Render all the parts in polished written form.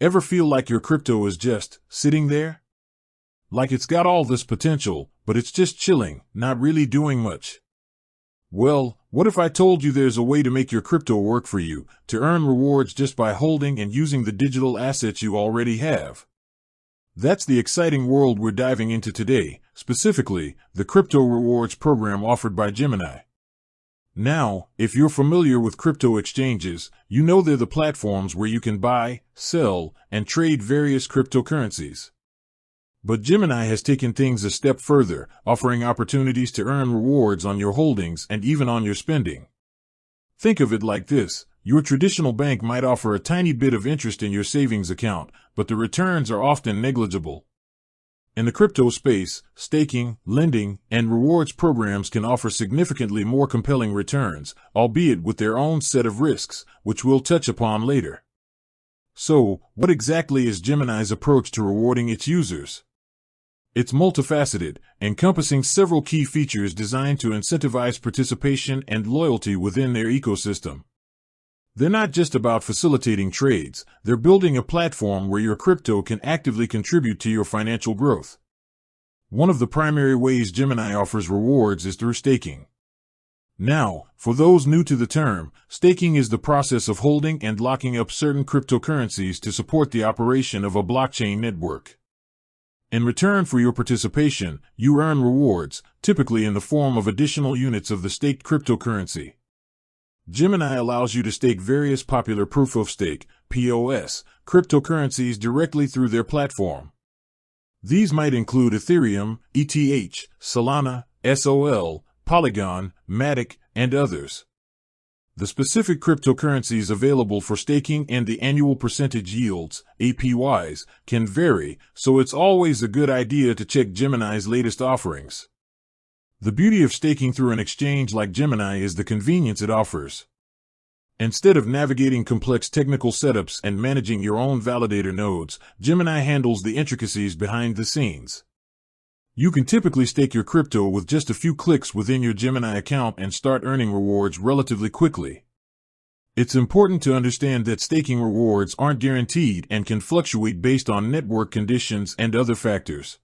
Ever feel like your crypto is just sitting there? Like it's got all this potential, but it's just chilling, not really doing much. Well, what if I told you there's a way to make your crypto work for you, to earn rewards just by holding and using the digital assets you already have? That's the exciting world we're diving into today, specifically, the crypto rewards program offered by Gemini. Now, if you're familiar with crypto exchanges, you know they're the platforms where you can buy, sell, and trade various cryptocurrencies. But Gemini has taken things a step further, offering opportunities to earn rewards on your holdings and even on your spending. Think of it like this: your traditional bank might offer a tiny bit of interest in your savings account, but the returns are often negligible. In the crypto space, staking, lending, and rewards programs can offer significantly more compelling returns, albeit with their own set of risks, which we'll touch upon later. So, what exactly is Gemini's approach to rewarding its users? It's multifaceted, encompassing several key features designed to incentivize participation and loyalty within their ecosystem. They're not just about facilitating trades, they're building a platform where your crypto can actively contribute to your financial growth. One of the primary ways Gemini offers rewards is through staking. Now, for those new to the term, staking is the process of holding and locking up certain cryptocurrencies to support the operation of a blockchain network. In return for your participation, you earn rewards, typically in the form of additional units of the staked cryptocurrency. Gemini allows you to stake various popular proof-of-stake (POS) cryptocurrencies directly through their platform. These might include Ethereum, ETH, Solana, SOL, Polygon, Matic, and others. The specific cryptocurrencies available for staking and the annual percentage yields, APYs, can vary, so it's always a good idea to check Gemini's latest offerings. The beauty of staking through an exchange like Gemini is the convenience it offers. Instead of navigating complex technical setups and managing your own validator nodes, Gemini handles the intricacies behind the scenes. You can typically stake your crypto with just a few clicks within your Gemini account and start earning rewards relatively quickly. It's important to understand that staking rewards aren't guaranteed and can fluctuate based on network conditions and other factors.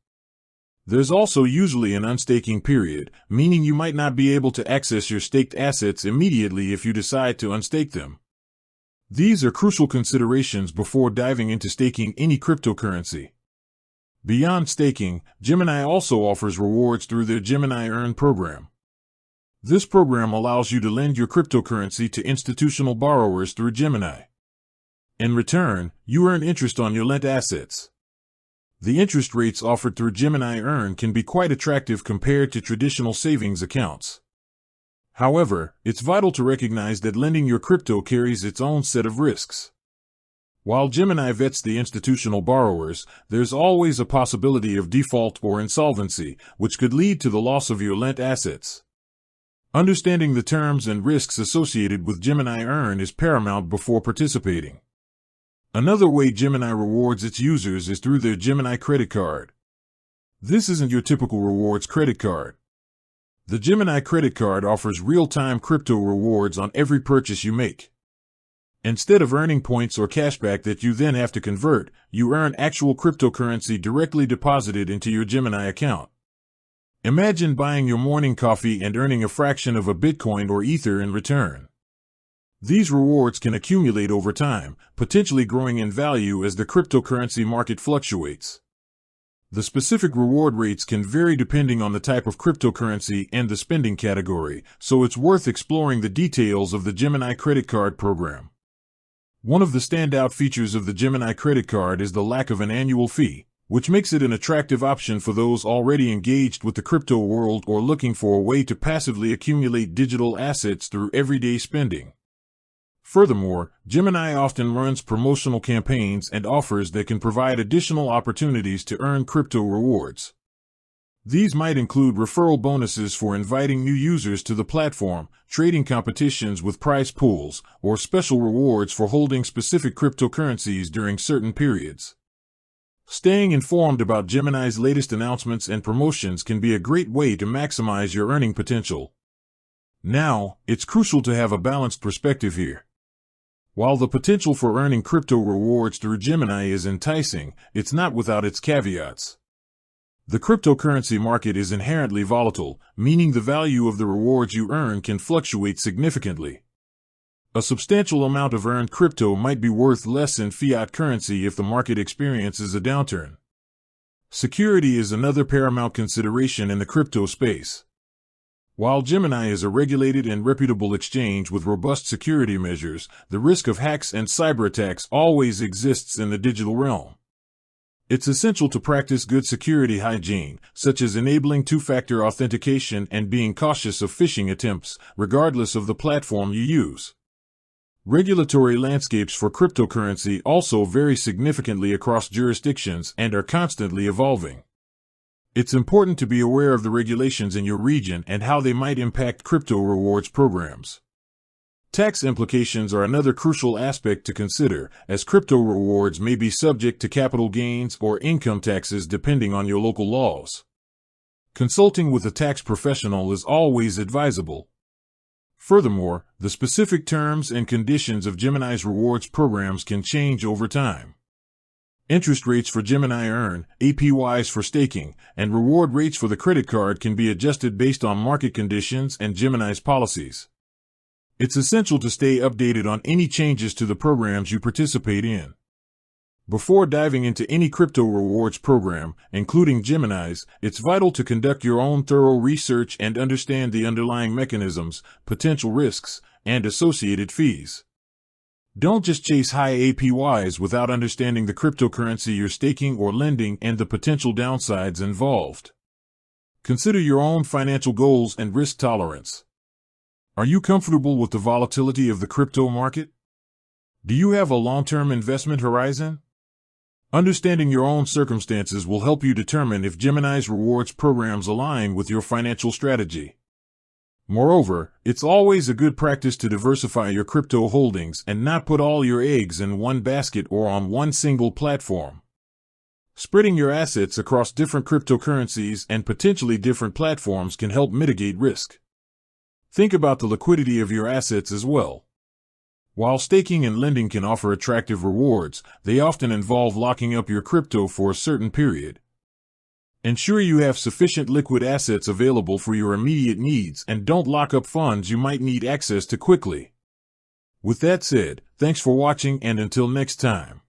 There's also usually an unstaking period, meaning you might not be able to access your staked assets immediately if you decide to unstake them. These are crucial considerations before diving into staking any cryptocurrency. Beyond staking, Gemini also offers rewards through their Gemini Earn program. This program allows you to lend your cryptocurrency to institutional borrowers through Gemini. In return, you earn interest on your lent assets. The interest rates offered through Gemini Earn can be quite attractive compared to traditional savings accounts. However, it's vital to recognize that lending your crypto carries its own set of risks. While Gemini vets the institutional borrowers, there's always a possibility of default or insolvency, which could lead to the loss of your lent assets. Understanding the terms and risks associated with Gemini Earn is paramount before participating. Another way Gemini rewards its users is through their Gemini credit card. This isn't your typical rewards credit card. The Gemini credit card offers real-time crypto rewards on every purchase you make. Instead of earning points or cashback that you then have to convert, you earn actual cryptocurrency directly deposited into your Gemini account. Imagine buying your morning coffee and earning a fraction of a Bitcoin or Ether in return. These rewards can accumulate over time, potentially growing in value as the cryptocurrency market fluctuates. The specific reward rates can vary depending on the type of cryptocurrency and the spending category, so it's worth exploring the details of the Gemini credit card program. One of the standout features of the Gemini credit card is the lack of an annual fee, which makes it an attractive option for those already engaged with the crypto world or looking for a way to passively accumulate digital assets through everyday spending. Furthermore, Gemini often runs promotional campaigns and offers that can provide additional opportunities to earn crypto rewards. These might include referral bonuses for inviting new users to the platform, trading competitions with prize pools, or special rewards for holding specific cryptocurrencies during certain periods. Staying informed about Gemini's latest announcements and promotions can be a great way to maximize your earning potential. Now, it's crucial to have a balanced perspective here. While the potential for earning crypto rewards through Gemini is enticing, it's not without its caveats. The cryptocurrency market is inherently volatile, meaning the value of the rewards you earn can fluctuate significantly. A substantial amount of earned crypto might be worth less in fiat currency if the market experiences a downturn. Security is another paramount consideration in the crypto space. While Gemini is a regulated and reputable exchange with robust security measures, the risk of hacks and cyber attacks always exists in the digital realm. It's essential to practice good security hygiene, such as enabling two-factor authentication and being cautious of phishing attempts, regardless of the platform you use. Regulatory landscapes for cryptocurrency also vary significantly across jurisdictions and are constantly evolving. It's important to be aware of the regulations in your region and how they might impact crypto rewards programs. Tax implications are another crucial aspect to consider, as crypto rewards may be subject to capital gains or income taxes depending on your local laws. Consulting with a tax professional is always advisable. Furthermore, the specific terms and conditions of Gemini's rewards programs can change over time. Interest rates for Gemini Earn, APYs for staking, and reward rates for the credit card can be adjusted based on market conditions and Gemini's policies. It's essential to stay updated on any changes to the programs you participate in. Before diving into any crypto rewards program, including Gemini's, it's vital to conduct your own thorough research and understand the underlying mechanisms, potential risks, and associated fees. Don't just chase high APYs without understanding the cryptocurrency you're staking or lending and the potential downsides involved. Consider your own financial goals and risk tolerance. Are you comfortable with the volatility of the crypto market? Do you have a long-term investment horizon? Understanding your own circumstances will help you determine if Gemini's rewards programs align with your financial strategy. Moreover, it's always a good practice to diversify your crypto holdings and not put all your eggs in one basket or on one single platform. Spreading your assets across different cryptocurrencies and potentially different platforms can help mitigate risk. Think about the liquidity of your assets as well. While staking and lending can offer attractive rewards, they often involve locking up your crypto for a certain period. Ensure you have sufficient liquid assets available for your immediate needs and don't lock up funds you might need access to quickly. With that said, thanks for watching and until next time.